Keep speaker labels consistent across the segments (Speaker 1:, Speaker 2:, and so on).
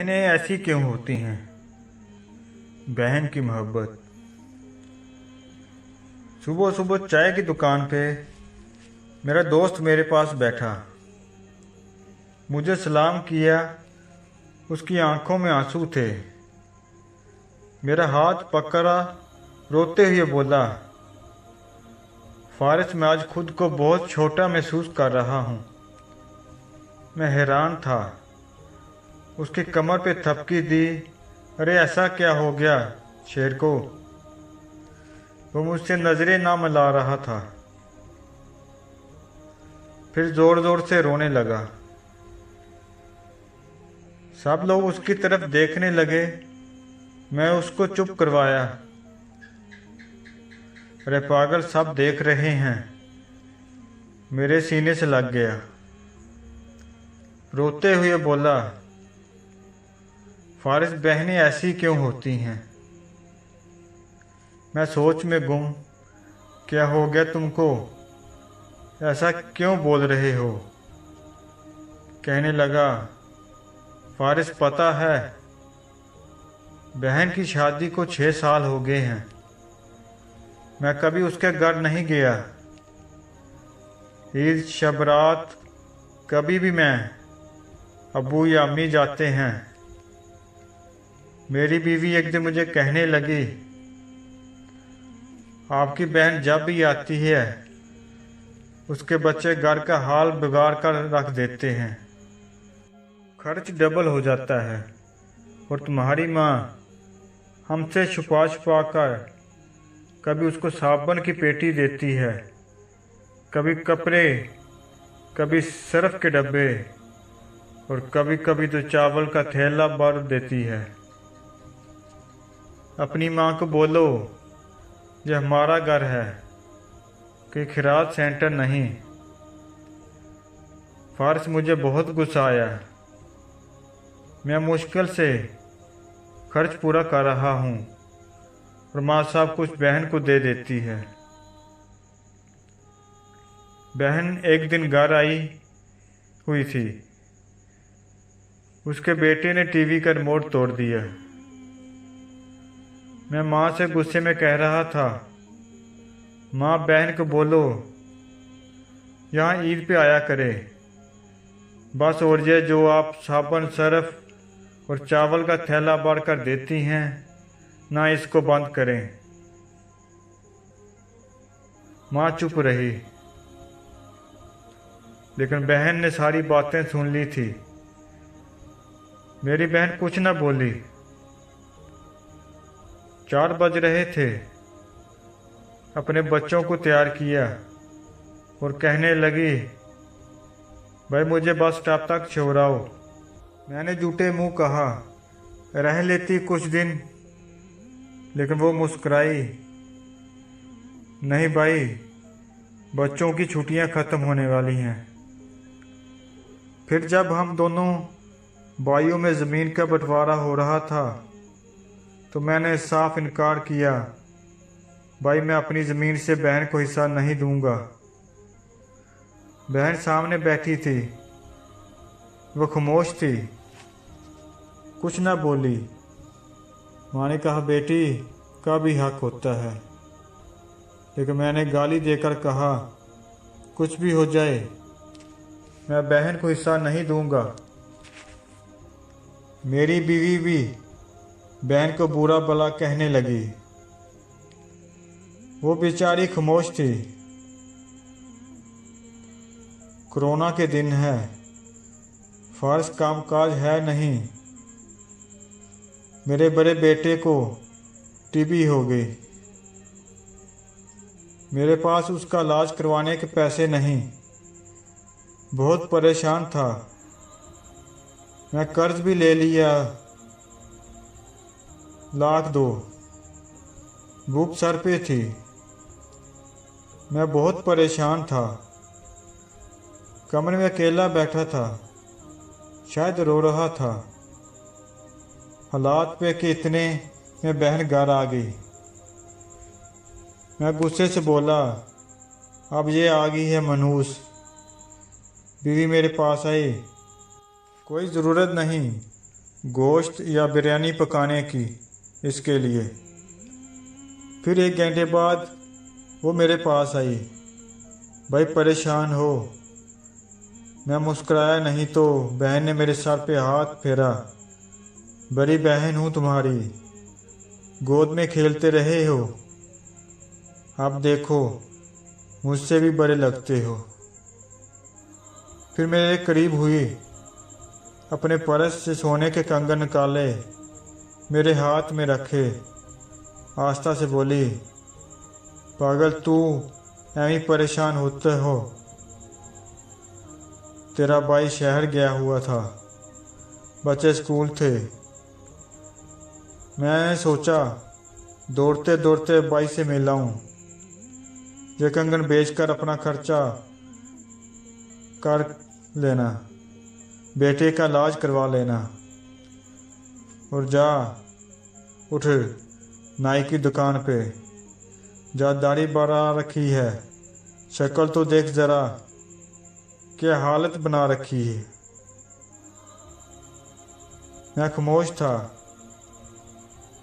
Speaker 1: इन्हें ऐसी क्यों होती हैं बहन की मोहब्बत। सुबह सुबह चाय की दुकान पे मेरा दोस्त मेरे पास बैठा, मुझे सलाम किया। उसकी आंखों में आंसू थे। मेरा हाथ पकड़ा, रोते हुए बोला, फारिस, मैं आज खुद को बहुत छोटा महसूस कर रहा हूँ। मैं हैरान था। उसकी कमर पे थपकी दी। अरे ऐसा क्या हो गया शेर को। वो मुझसे नजरें ना मिला रहा था। फिर जोर जोर से रोने लगा। सब लोग उसकी तरफ देखने लगे। मैं उसको चुप करवाया। अरे पागल, सब देख रहे हैं। मेरे सीने से लग गया। रोते हुए बोला, फारिस, बहनें ऐसी क्यों होती हैं। मैं सोच में गुम। क्या हो गया तुमको, ऐसा क्यों बोल रहे हो। कहने लगा, फारिस, पता है बहन की शादी को 6 साल हो गए हैं। मैं कभी उसके घर नहीं गया। ईद शब रात कभी भी मैं, अब्बू या अम्मी जाते हैं। मेरी बीवी एक दिन मुझे कहने लगी, आपकी बहन जब भी आती है उसके बच्चे घर का हाल बिगाड़ कर रख देते हैं। खर्च डबल हो जाता है और तुम्हारी माँ हमसे छुपा छुपा कर कभी उसको साबुन की पेटी देती है, कभी कपड़े, कभी सर्फ के डब्बे और कभी कभी तो चावल का थैला भर देती है। अपनी माँ को बोलो यह हमारा घर है कि खिरात सेंटर नहीं। फारिस, मुझे बहुत गुस्सा आया। मैं मुश्किल से खर्च पूरा कर रहा हूँ और माँ साहब कुछ बहन को दे देती है। बहन एक दिन घर आई हुई थी। उसके बेटे ने टीवी का रिमोट तोड़ दिया। मैं माँ से गुस्से में कह रहा था, माँ, बहन को बोलो यहाँ ईद पे आया करे। बस और ये जो आप साबुन, सर्फ और चावल का थैला भर कर देती हैं ना, इसको बंद करें। माँ चुप रही, लेकिन बहन ने सारी बातें सुन ली थी। मेरी बहन कुछ न बोली। 4 बज रहे थे। अपने बच्चों को तैयार किया और कहने लगी, भाई मुझे बस स्टॉप तक छोड़ाओ। मैंने झूठे मुंह कहा, रह लेती कुछ दिन, लेकिन वो मुस्कुराई, नहीं भाई, बच्चों की छुट्टियां खत्म होने वाली हैं। फिर जब हम दोनों भाइयों में ज़मीन का बंटवारा हो रहा था तो मैंने साफ इनकार किया, भाई मैं अपनी ज़मीन से बहन को हिस्सा नहीं दूंगा। बहन सामने बैठी थी। वो खामोश थी, कुछ ना बोली। माँ ने कहा, बेटी का भी हक होता है। लेकिन मैंने गाली देकर कहा, कुछ भी हो जाए मैं बहन को हिस्सा नहीं दूंगा। मेरी बीवी भी बहन को बुरा भला कहने लगी। वो बेचारी खामोश थी। कोरोना के दिन है, फारिस कामकाज है नहीं। मेरे बड़े बेटे को टीबी हो गई। मेरे पास उसका इलाज करवाने के पैसे नहीं। बहुत परेशान था। मैं कर्ज भी ले लिया, 1,2 लाख। भूख सर पे थी। मैं बहुत परेशान था। कमरे में अकेला बैठा था, शायद रो रहा था। हालात पे कि इतने में बहन घर आ गई। मैं गुस्से से बोला, अब ये आ गई है मनहूस। बीवी मेरे पास आई, कोई ज़रूरत नहीं, गोश्त या बिरयानी पकाने की, इसके लिए। फिर 1 घंटे बाद वो मेरे पास आई। भाई परेशान हो? मैं मुस्कुराया नहीं तो बहन ने मेरे सर पे हाथ फेरा। बड़ी बहन हूँ तुम्हारी, गोद में खेलते रहे हो, अब देखो मुझसे भी बड़े लगते हो। फिर मेरे करीब हुई, अपने पर्स से सोने के कंगन निकाले, मेरे हाथ में रखे, आस्था से बोली, पागल तू ऐਵੇਂ परेशान होते हो? तेरा भाई शहर गया हुआ था, बच्चे स्कूल थे। मैंने सोचा दौड़ते दौड़ते भाई से मिला हूँ, ये कंगन बेचकर अपना खर्चा कर लेना, बेटे का इलाज करवा लेना, और जा उठ नाई की दुकान पे, जा दाढ़ी बढ़ा रखी है, शक्ल तो देख जरा, क्या हालत बना रखी है। मैं खामोश था,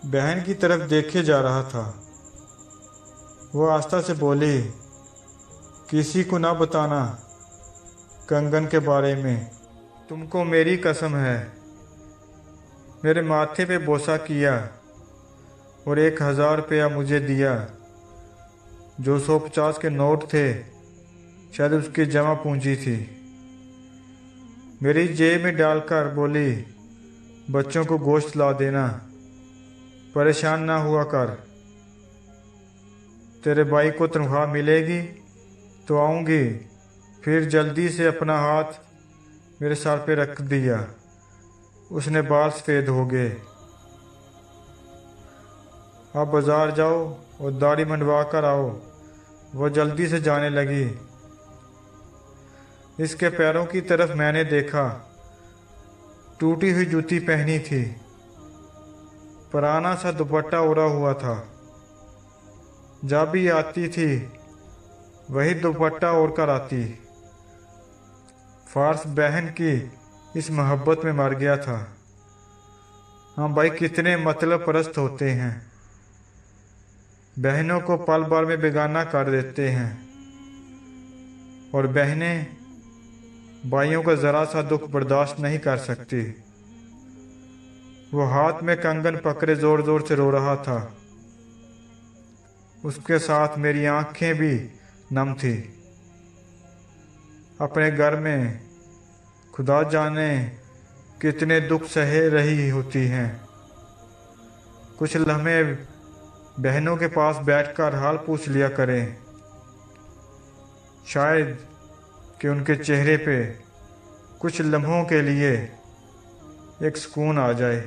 Speaker 1: बहन की तरफ देखे जा रहा था। वो आस्था से बोली, किसी को ना बताना कंगन के बारे में, तुमको मेरी कसम है। मेरे माथे पे बोसा किया और 1000 रुपया मुझे दिया, जो 150 के नोट थे, शायद उसकी जमा पूंजी थी। मेरी जेब में डालकर बोली, बच्चों को गोश्त ला देना, परेशान ना हुआ कर, तेरे भाई को तनख्वाह मिलेगी तो आऊँगी। फिर जल्दी से अपना हाथ मेरे सर पे रख दिया, उसने बाल सफ़ेद हो गए। अब बाज़ार जाओ और दाढ़ी मंडवा कर आओ। वो जल्दी से जाने लगी। इसके पैरों की तरफ मैंने देखा, टूटी हुई जूती पहनी थी, पुराना सा दुपट्टा ओढ़ा हुआ था। जब भी आती थी वही दुपट्टा ओढ़ कर आती। फार्स बहन की इस मोहब्बत में मर गया था। हम भाई कितने मतलब परस्त होते हैं, बहनों को पल भर में बेगाना कर देते हैं, और बहनें भाइयों का ज़रा सा दुख बर्दाश्त नहीं कर सकती। वो हाथ में कंगन पकड़े ज़ोर ज़ोर से रो रहा था, उसके साथ मेरी आंखें भी नम थी। अपने घर में खुदा जाने कितने दुख सहे रही होती हैं। कुछ लम्हे बहनों के पास बैठकर हाल पूछ लिया करें, शायद कि उनके चेहरे पे कुछ लम्हों के लिए एक सुकून आ जाए।